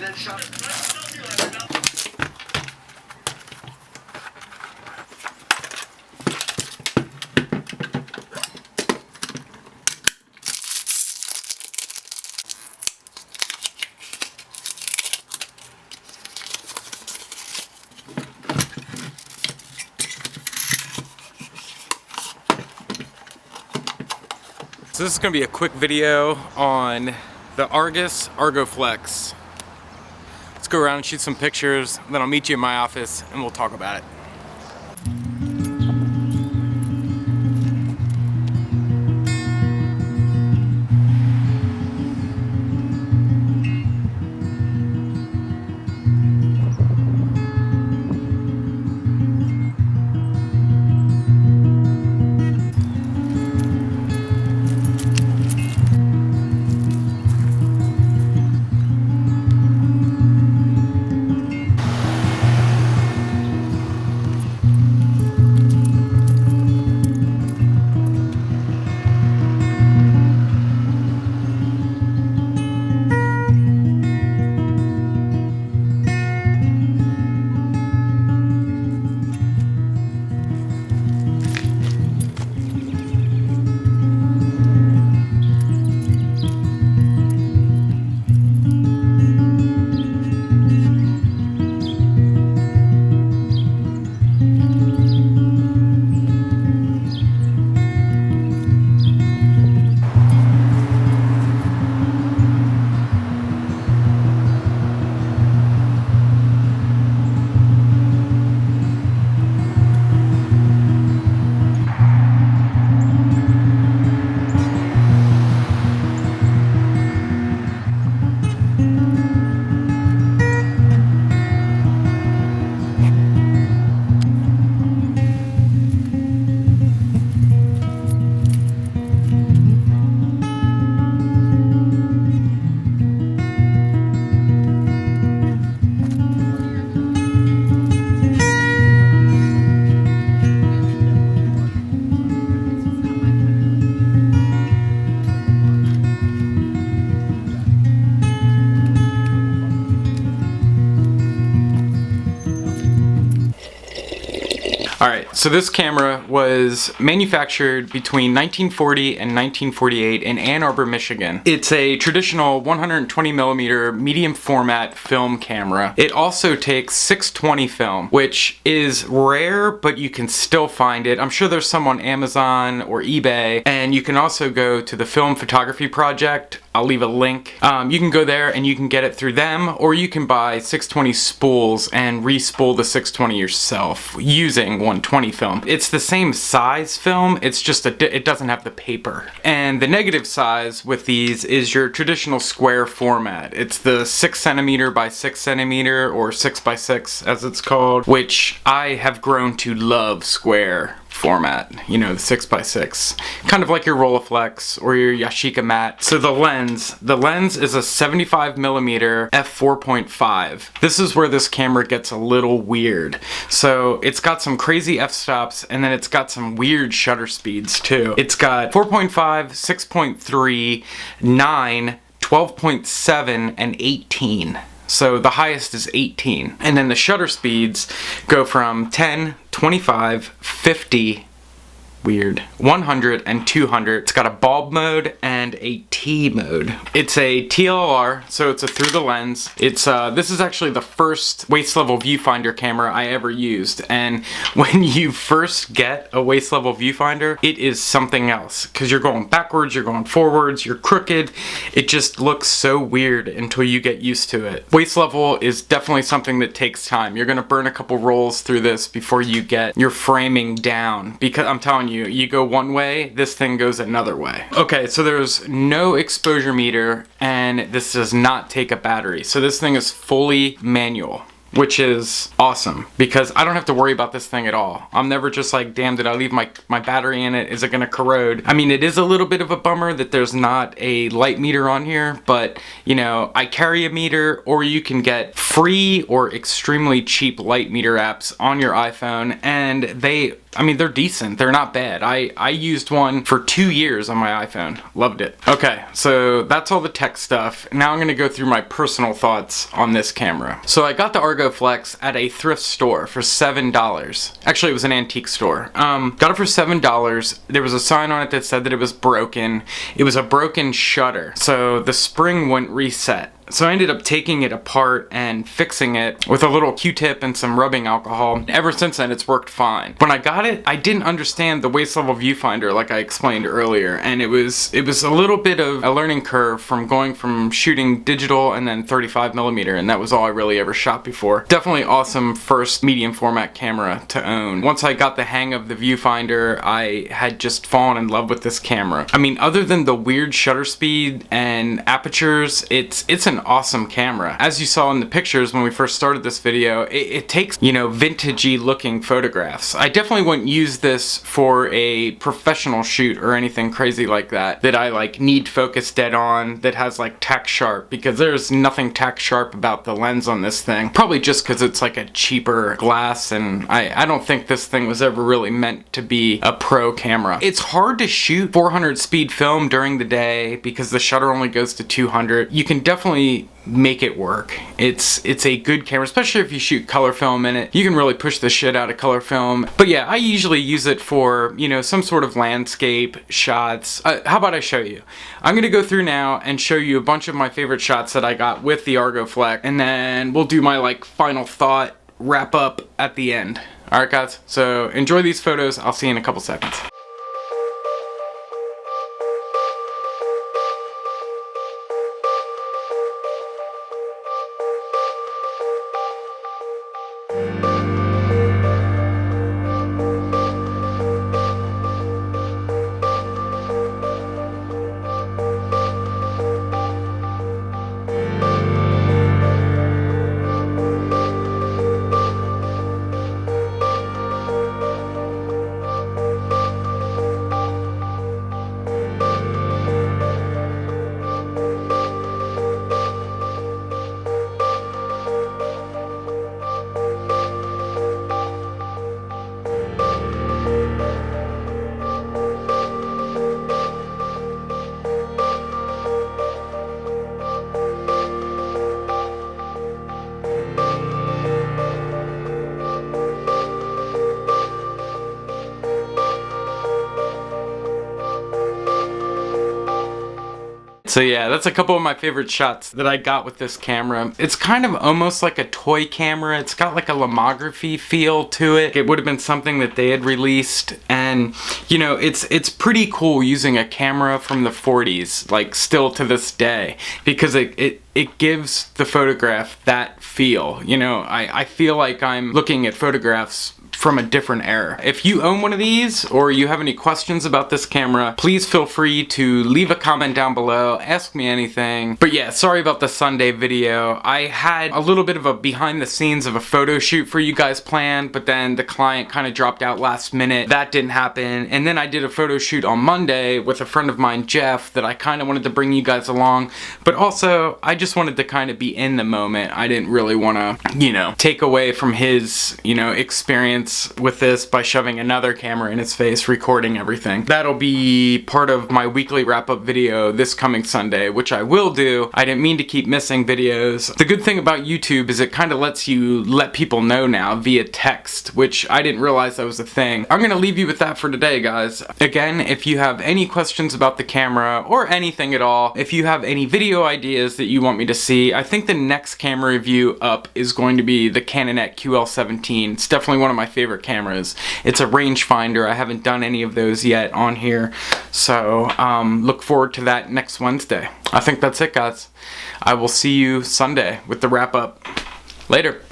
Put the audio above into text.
then shut it. So this is going to be a quick video on the Argus ArgoFlex. Let's go around and shoot some pictures, then I'll meet you in my office and we'll talk about it. Alright, so this camera was manufactured between 1940 and 1948 in Ann Arbor, Michigan. It's a traditional 120mm medium format film camera. It also takes 620 film, which is rare, but you can still find it. I'm sure there's some on Amazon or eBay, and you can also go to the Film Photography Project. I'll leave a link. You can go there and you can get it through them, or you can buy 620 spools and re-spool the 620 yourself using 120 film. It's the same size film, it's just it doesn't have the paper. And the negative size with these is your traditional square format. It's the 6cm by 6cm, or 6x6 as it's called, which I have grown to love square format, you know, the 6x6, kind of like your Rolleiflex or your Yashica mat. So the lens is a 75mm f4.5. This is where this camera gets a little weird. So it's got some crazy f-stops, and then it's got some weird shutter speeds too. It's got 4.5, 6.3, 9, 12.7, and 18. So the highest is 18. And then the shutter speeds go from 10, 25, 50, weird, 100, and 200. It's got a bulb mode and a T mode. It's a TLR, so it's a through the lens. It's this is actually the first waist level viewfinder camera I ever used, and when you first get a waist level viewfinder, it is something else, because you're going backwards, you're going forwards, you're crooked. It just looks so weird until you get used to it. Waist level is definitely something that takes time. You're gonna burn a couple rolls through this before you get your framing down, because I'm telling you, you go one way, this thing goes another way. Okay, so there's no exposure meter, and this does not take a battery. So this thing is fully manual, which is awesome, because I don't have to worry about this thing at all. I'm never just like, damn, did I leave my battery in it? Is it gonna corrode? I mean, it is a little bit of a bummer that there's not a light meter on here, but you know, I carry a meter, or you can get free or extremely cheap light meter apps on your iPhone, and they I mean, they're decent. They're not bad. I used one for 2 years on my iPhone. Loved it. Okay, so that's all the tech stuff. Now I'm gonna go through my personal thoughts on this camera. So I got the ArgoFlex at a thrift store for $7. Actually, it was an antique store. Got it for $7. There was a sign on it that said that it was broken. It was a broken shutter, so the spring wouldn't reset. So I ended up taking it apart and fixing it with a little Q-tip and some rubbing alcohol. Ever since then, it's worked fine. When I got it, I didn't understand the waist level viewfinder like I explained earlier, and it was a little bit of a learning curve from going from shooting digital and then 35mm, and that was all I really ever shot before. Definitely awesome first medium format camera to own. Once I got the hang of the viewfinder, I had just fallen in love with this camera. I mean, other than the weird shutter speed and apertures, it's an awesome camera. As you saw in the pictures when we first started this video, it takes, you know, vintagey looking photographs. I definitely wouldn't use this for a professional shoot or anything crazy like that I like need focus dead on, that has like tack sharp, because there's nothing tack sharp about the lens on this thing. Probably just because it's like a cheaper glass, and I don't think this thing was ever really meant to be a pro camera. It's hard to shoot 400 speed film during the day because the shutter only goes to 200. You can definitely make it work. It's a good camera, especially if you shoot color film in it. You can really push the shit out of color film. But yeah, I usually use it for, you know, some sort of landscape shots. How about I show you? I'm gonna go through now and show you a bunch of my favorite shots that I got with the ArgoFlex, and then we'll do my like final thought wrap up at the end. Alright guys, so enjoy these photos. I'll see you in a couple seconds. So yeah, that's a couple of my favorite shots that I got with this camera. It's kind of almost like a toy camera. It's got like a lomography feel to it. It would have been something that they had released, and you know, it's pretty cool using a camera from the 40s, like still to this day, because it gives the photograph that feel. You know, I feel like I'm looking at photographs from a different era. If you own one of these or you have any questions about this camera, please feel free to leave a comment down below, ask me anything. But yeah, sorry about the Sunday video. I had a little bit of a behind the scenes of a photo shoot for you guys planned, but then the client kind of dropped out last minute. That didn't happen. And then I did a photo shoot on Monday with a friend of mine, Jeff, that I kind of wanted to bring you guys along. But also, I just wanted to kind of be in the moment. I didn't really want to, you know, take away from his, you know, experience with this by shoving another camera in his face, recording everything. That'll be part of my weekly wrap-up video this coming Sunday, which I will do. I didn't mean to keep missing videos. The good thing about YouTube is it kind of lets you let people know now via text, which I didn't realize that was a thing. I'm gonna leave you with that for today, guys. Again, if you have any questions about the camera or anything at all, if you have any video ideas that you want me to see, I think the next camera review up is going to be the Canon QL17. It's definitely one of my favorite cameras. It's a rangefinder. I haven't done any of those yet on here, so look forward to that next Wednesday. I think that's it, guys. I will see you Sunday with the wrap up. Later.